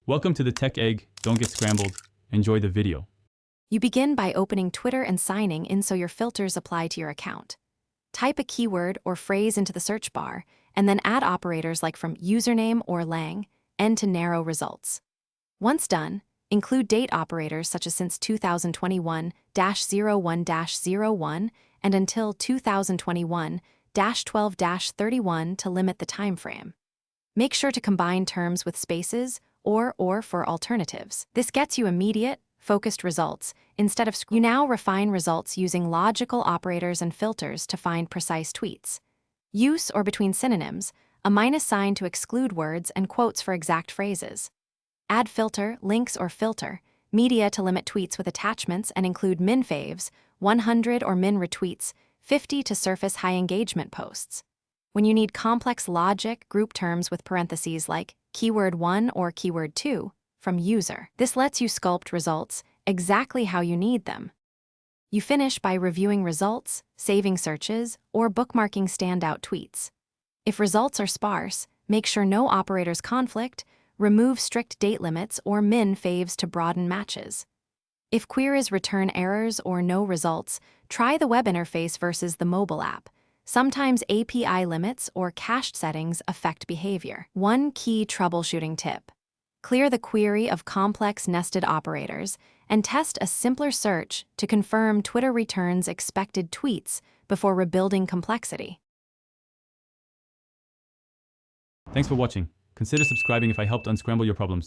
Welcome to the Tech Egg. Don't get scrambled. Enjoy the video. You begin by opening Twitter and signing in so your filters apply to your account. Type a keyword or phrase into the search bar, and then add operators like from username or lang, and to narrow results. Once done, include date operators such as since 2021-01-01 and until 2021-12-31 to limit the time frame. Make sure to combine terms with spaces or for alternatives. This gets you immediate, focused results instead of You now refine results using logical operators and filters to find precise tweets. Use or between synonyms, a minus sign to exclude words and quotes for exact phrases. Add filter, links or filter, media to limit tweets with attachments and include min faves, 100 or min retweets, 50 to surface high engagement posts. When you need complex logic, group terms with parentheses like keyword 1 or keyword 2 from user. This lets you sculpt results exactly how you need them. You finish by reviewing results, saving searches, or bookmarking standout tweets. If results are sparse, make sure no operators conflict, remove strict date limits or min faves to broaden matches. If queries return errors or no results, try the web interface versus the mobile app. Sometimes API limits or cached settings affect behavior. One key troubleshooting tip: clear the query of complex nested operators and test a simpler search to confirm Twitter returns expected tweets before rebuilding complexity. Thanks for watching. Consider subscribing if I helped unscramble your problems.